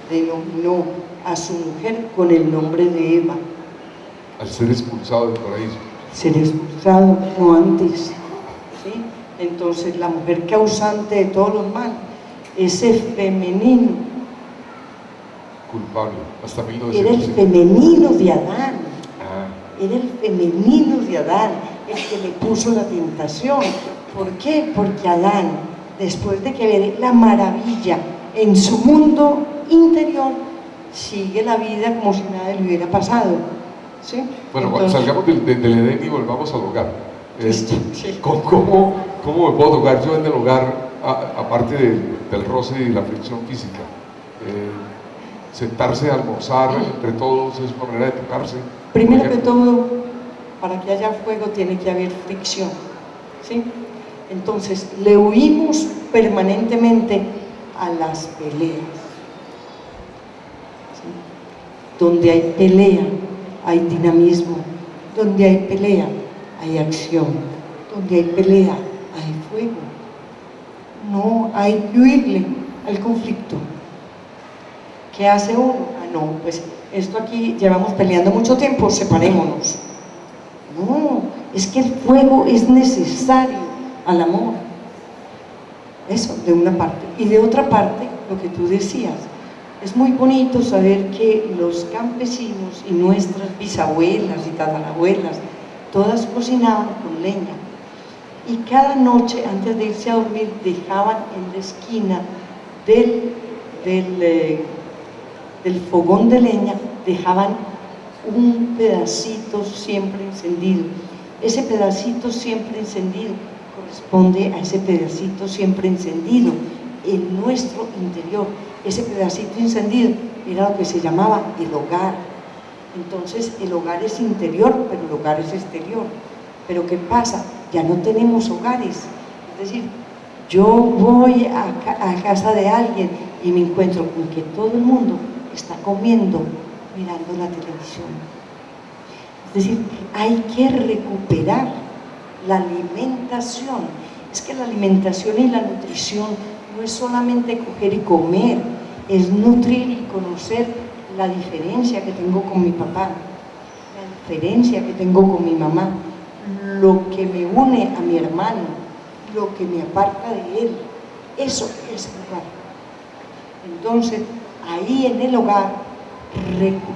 denominó a su mujer con el nombre de Eva. Al ser expulsado del paraíso. Ser expulsado, no antes. ¿Sí? Entonces la mujer causante de todos los males, ese femenino, culpable, hasta 1900. era el femenino de Adán. Era el femenino de Adán el que le puso la tentación. ¿Por qué? Porque Adán, después de que ve la maravilla en su mundo interior, sigue la vida como si nada le hubiera pasado. ¿Sí? Bueno, entonces, salgamos del Edén y volvamos al hogar. Sí. ¿Cómo me puedo tocar yo en el hogar, aparte del roce y la fricción física? Sentarse a almorzar entre todos es una manera de tocarse. Primero que todo, para que haya fuego tiene que haber fricción. ¿Sí? Entonces, le huimos permanentemente a las peleas. ¿Sí? Donde hay pelea, hay dinamismo. Donde hay pelea, hay acción. Donde hay pelea, hay fuego. No hay que huirle al conflicto. ¿Qué hace uno? No, pues esto aquí llevamos peleando mucho tiempo, separémonos. No, es que el fuego es necesario al amor. Eso, de una parte. Y de otra parte, lo que tú decías, es muy bonito saber que los campesinos y nuestras bisabuelas y tatarabuelas, todas cocinaban con leña. Y cada noche, antes de irse a dormir, dejaban en la esquina del fogón de leña, dejaban un pedacito siempre encendido. Ese pedacito siempre encendido corresponde a ese pedacito siempre encendido en nuestro interior. Ese pedacito encendido era lo que se llamaba el hogar. Entonces el hogar es interior, pero el hogar es exterior. Pero ¿qué pasa? Ya no tenemos hogares. Es decir, yo voy a casa de alguien y me encuentro con que todo el mundo está comiendo mirando la televisión. Es decir, hay que recuperar la alimentación. Es que la alimentación y la nutrición no es solamente coger y comer, es nutrir y conocer la diferencia que tengo con mi papá, la diferencia que tengo con mi mamá, lo que me une a mi hermano, lo que me aparta de él. Eso es el hogar. Entonces, ahí en el hogar,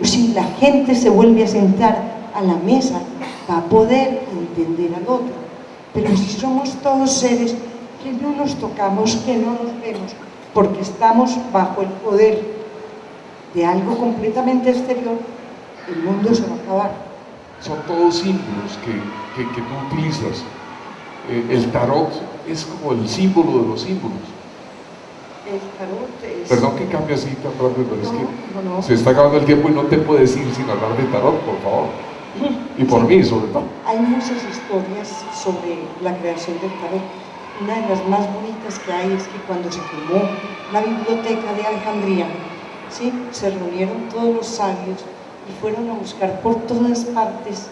si la gente se vuelve a sentar a la mesa, va a poder entender al otro. Pero si somos todos seres que no nos tocamos, que no nos vemos, porque estamos bajo el poder de algo completamente exterior, el mundo se va a acabar. Son todos símbolos que tú utilizas. El tarot es como el símbolo de los símbolos. El tarot es... Perdón que cambie así tan rápido, pero es que no. se está acabando el tiempo y no te puedes ir sin hablar de tarot, por favor. Y por mí, sobre todo. Hay muchas historias sobre la creación del tarot. Una de las más bonitas que hay es que cuando se quemó la biblioteca de Alejandría, ¿sí?, se reunieron todos los sabios y fueron a buscar por todas partes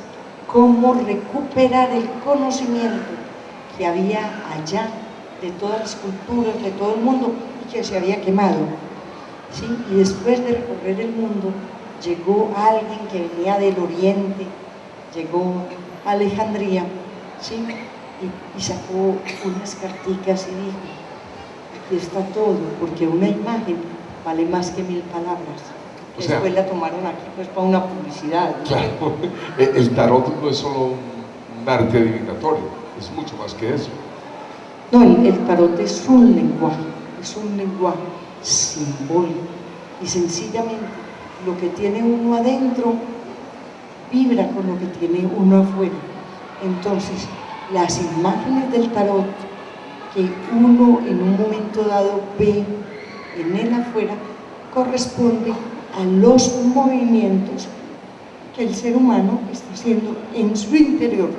cómo recuperar el conocimiento que había allá de todas las culturas, de todo el mundo, y que se había quemado, ¿sí? Y después de recorrer el mundo, llegó alguien que venía del oriente, llegó a Alejandría, ¿sí?, y sacó unas carticas y dijo: aquí está todo, porque una imagen vale más que 1000 palabras. O sea, después la tomaron aquí pues para una publicidad, ¿no? Claro, el tarot no es solo un arte adivinatorio, es mucho más que eso. No, el tarot es un lenguaje simbólico, y sencillamente lo que tiene uno adentro vibra con lo que tiene uno afuera. Entonces, las imágenes del tarot que uno en un momento dado ve en el afuera corresponden a los movimientos que el ser humano está haciendo en su interior.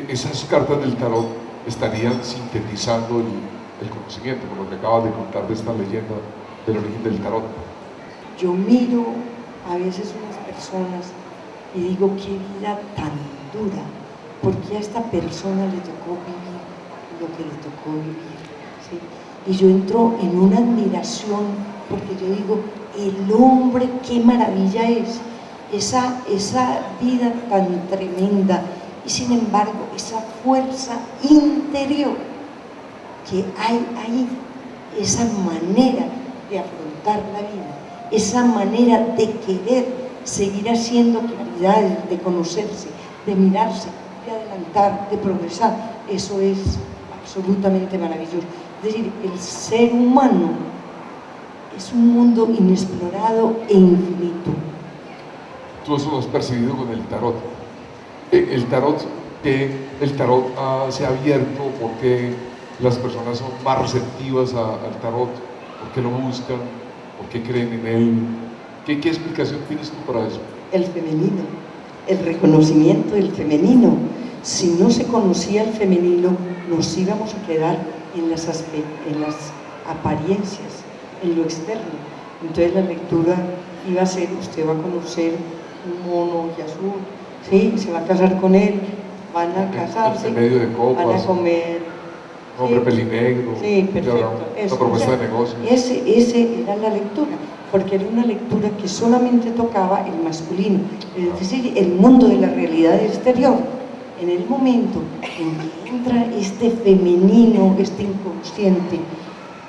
Esas cartas del tarot estarían sintetizando el conocimiento, como lo que acabas de contar de esta leyenda del origen del tarot. Yo miro a veces unas personas y digo: qué vida tan dura, porque a esta persona le tocó vivir lo que le tocó vivir, ¿sí? Y yo entro en una admiración, porque yo digo: el hombre, qué maravilla es, esa vida tan tremenda, y sin embargo esa fuerza interior que hay ahí, esa manera de afrontar la vida, esa manera de querer seguir haciendo claridades, de conocerse, de mirarse, de adelantar, de progresar. Eso es absolutamente maravilloso. Es decir, el ser humano es un mundo inexplorado e infinito. Tú eso lo has percibido con el tarot. El tarot se ha abierto porque las personas son más receptivas al tarot, porque lo buscan, porque creen en él. ¿Qué explicación tienes tú para eso? El femenino, el reconocimiento del femenino. Si no se conocía el femenino, nos íbamos a quedar en las apariencias, en lo externo. Entonces la lectura iba a ser: usted va a conocer un mono y azul, ¿sí?, se va a casar con él, van a casarse, en medio de copas, van a comer, un hombre pelinegro, sí, perfecto, una propuesta de negocio. Ese era la lectura, porque era una lectura que solamente tocaba el masculino, es decir, el mundo de la realidad exterior. En el momento en que entra este femenino, este inconsciente,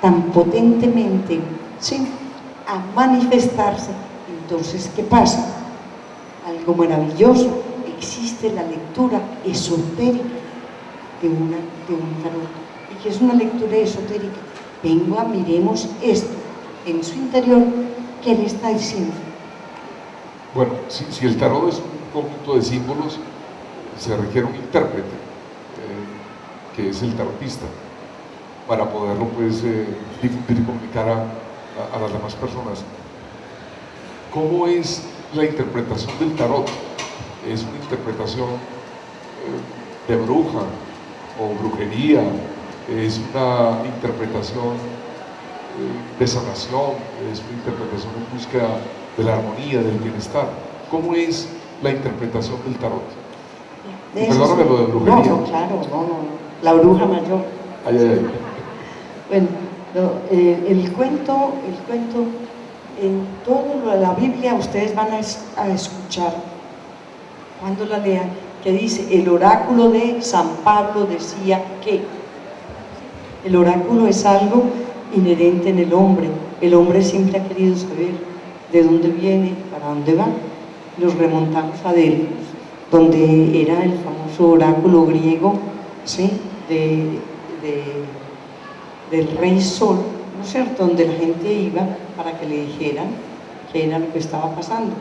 tan potentemente, ¿sí?, a manifestarse, entonces, ¿qué pasa? Algo maravilloso: existe la lectura esotérica de un tarot. ¿Y qué es una lectura esotérica? Venga, miremos esto en su interior, ¿qué le está diciendo? Bueno, si el tarot es un conjunto de símbolos, se requiere un intérprete, que es el tarotista, para poderlo pues difundir y comunicar a las demás personas. ¿Cómo es la interpretación del tarot? ¿Es una interpretación de bruja o brujería? ¿Es una interpretación de sanación, es una interpretación en búsqueda de la armonía, del bienestar. ¿Cómo es la interpretación del tarot? Y perdóname lo de brujería. No, claro, no, la bruja mayor. Ay, ay, ay. Bueno, no, el cuento, en toda la Biblia ustedes van a escuchar, cuando la lean, que dice, el oráculo de San Pablo decía que el oráculo es algo inherente en el hombre siempre ha querido saber de dónde viene, para dónde va. Nos remontamos a Delfos, donde era el famoso oráculo griego, ¿sí? Del rey Sol, ¿no es cierto?, donde la gente iba para que le dijeran qué era lo que estaba pasando,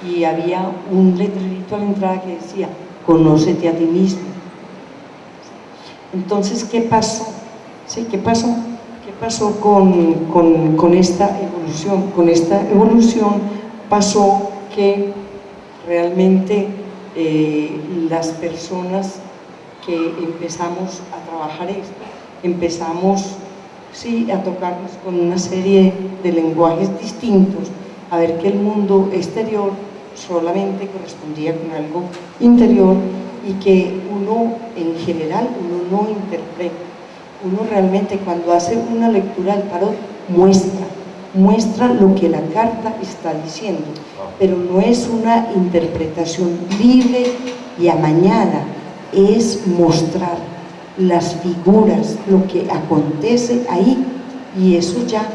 y había un letrerito a la entrada que decía, conócete a ti mismo. Entonces, ¿qué pasó? ¿Sí? ¿Qué pasó? ¿Qué pasó con esta evolución? Con esta evolución pasó que realmente las personas que empezamos a trabajar esto, empezamos a tocarnos con una serie de lenguajes distintos, a ver que el mundo exterior solamente correspondía con algo interior y que uno en general, uno no interpreta. Uno realmente cuando hace una lectura del tarot muestra lo que la carta está diciendo, pero no es una interpretación libre y amañada, es mostrar las figuras, lo que acontece ahí, y eso ya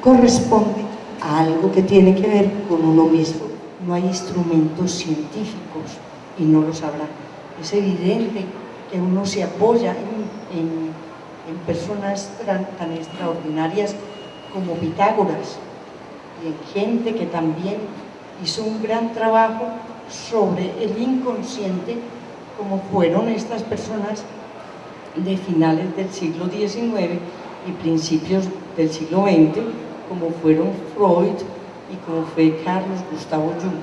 corresponde a algo que tiene que ver con uno mismo. No hay instrumentos científicos y no los habrá. Es evidente que uno se apoya en personas tan extraordinarias como Pitágoras y en gente que también hizo un gran trabajo sobre el inconsciente, como fueron estas personas de finales del siglo XIX y principios del siglo XX, como fueron Freud y como fue Carlos Gustavo Jung.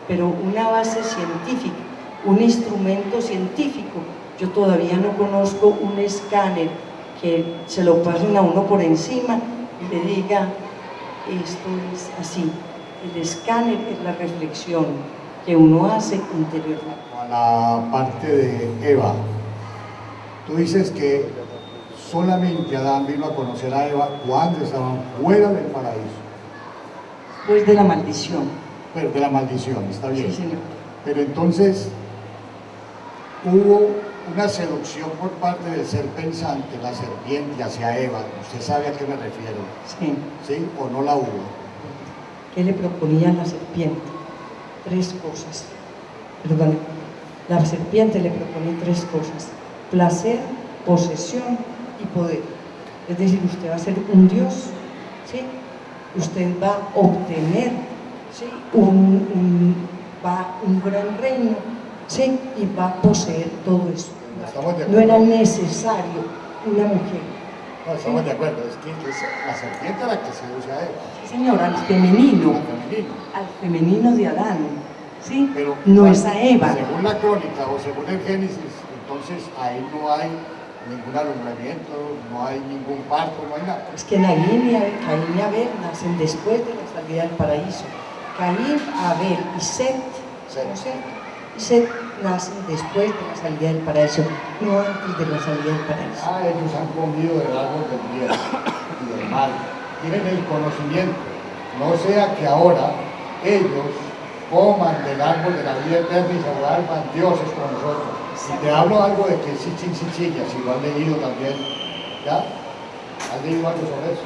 Pero una base científica, un instrumento científico, yo todavía no conozco un escáner que se lo pasen a uno por encima y le diga, esto es así. El escáner es la reflexión que uno hace interiormente. A la parte de Eva, tú dices que solamente Adán vino a conocer a Eva cuando estaban fuera del paraíso. Después de la maldición. Pero de la maldición, está bien. Sí, señor. Pero entonces hubo una seducción por parte del ser pensante, la serpiente, hacia Eva. ¿Usted sabe a qué me refiero? Sí. ¿Sí o no la hubo? ¿Qué le proponía la serpiente? 3 cosas. Perdón, la serpiente le proponía 3 cosas: placer, posesión y poder. Es decir, usted va a ser un dios, ¿sí? Usted va a obtener, ¿sí?, un gran reino, ¿sí?, y va a poseer todo eso. No era necesario una mujer. No, estamos de acuerdo, es que es la serpiente la que seduce a Eva. Sí, señor, al femenino. Al femenino de Adán, ¿sí? Pero no es a Eva. Según la crónica o según el Génesis, entonces ahí no hay ningún alumbramiento, no hay ningún parto, no hay nada. Es que Caín y Abel nacen después de la salida del paraíso. Caín, Abel y Set, ¿no es cierto? Y Set nacen después de la salida del paraíso, no antes de la salida del paraíso. Ellos han comido del árbol del bien y del mal, tienen el conocimiento, no sea que ahora ellos coman del árbol de la vida eterna y se vuelvan dioses como nosotros. Y te hablo algo de que sí, si lo han leído también, ¿ya? ¿Has leído algo sobre eso?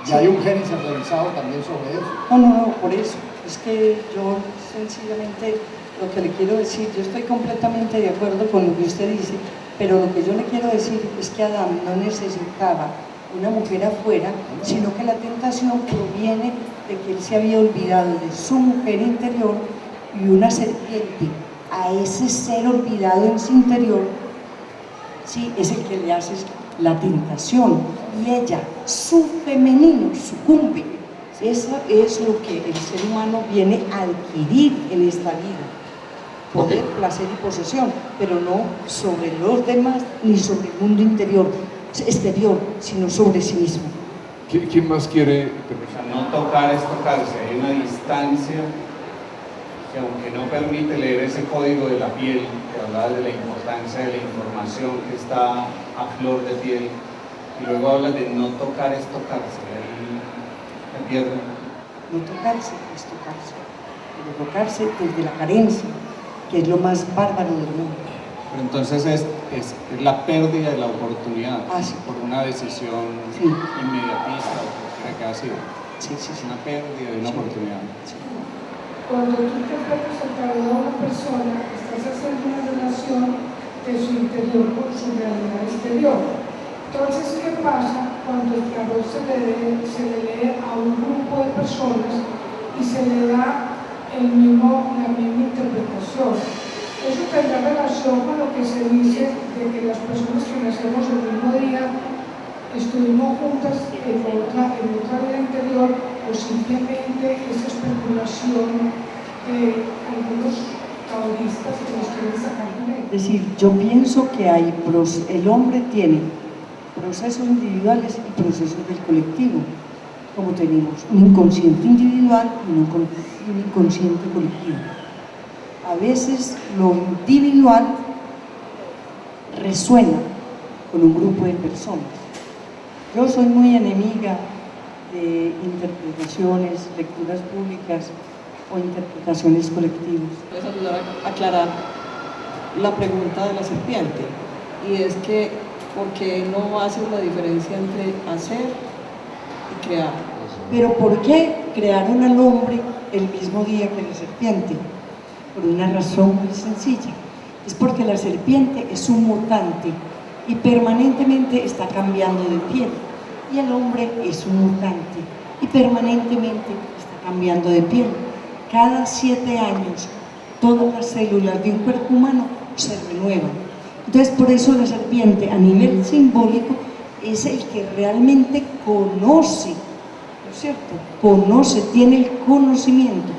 Y hay un Génesis revisado también sobre eso. No, por eso. Es que yo sencillamente lo que le quiero decir, yo estoy completamente de acuerdo con lo que usted dice, pero lo que yo le quiero decir es que Adán no necesitaba una mujer afuera, sino que la tentación proviene de que él se había olvidado de su mujer interior, y una serpiente a ese ser olvidado en su interior, sí, es el que le hace la tentación, y ella, su femenino, sucumbe. Eso es lo que el ser humano viene a adquirir en esta vida: poder, placer y posesión, pero no sobre los demás ni sobre el mundo exterior, sino sobre sí mismo. ¿Quién más quiere? O sea, no tocar es tocarse, hay una distancia que aunque no permite leer ese código de la piel, que hablaba de la importancia de la información que está a flor de piel, y luego habla de no tocar es tocarse, ahí me pierdo. No tocarse es tocarse, pero tocarse desde la carencia, que es lo más bárbaro del mundo. Pero entonces es la pérdida de la oportunidad Sí. por una decisión inmediatista o cualquiera que ha sido. Sí. Es una pérdida de una oportunidad. Sí. Cuando tú te enfrentas a través de una persona, estás haciendo una relación de su interior con su realidad exterior. Entonces, ¿qué pasa cuando el tarot se le lee a un grupo de personas y se le da la misma interpretación? Eso tendrá relación con lo que se dice de que las personas que nacemos el mismo día estuvimos juntas en otra vida anterior, o simplemente esa especulación de algunos taoístas que nos quieren sacar de él. Es decir, yo pienso que el hombre tiene procesos individuales y procesos del colectivo, como tenemos un inconsciente individual y un inconsciente colectivo. A veces lo individual resuena con un grupo de personas. Yo soy muy enemiga de interpretaciones, lecturas públicas o interpretaciones colectivas. Puedes ayudar a aclarar la pregunta de la serpiente, y es que ¿por qué no haces la diferencia entre hacer y crear? Pero ¿por qué crearon al hombre el mismo día que la serpiente? Por una razón muy sencilla. Es porque la serpiente es un mutante y permanentemente está cambiando de piel. Y el hombre es un mutante y permanentemente está cambiando de piel. Cada 7 años todas las células de un cuerpo humano se renuevan. Entonces, por eso la serpiente a nivel simbólico es el que realmente conoce, ¿no es cierto? Conoce, tiene el conocimiento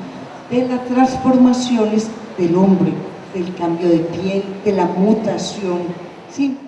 de las transformaciones del hombre, del cambio de piel, de la mutación, ¿sí?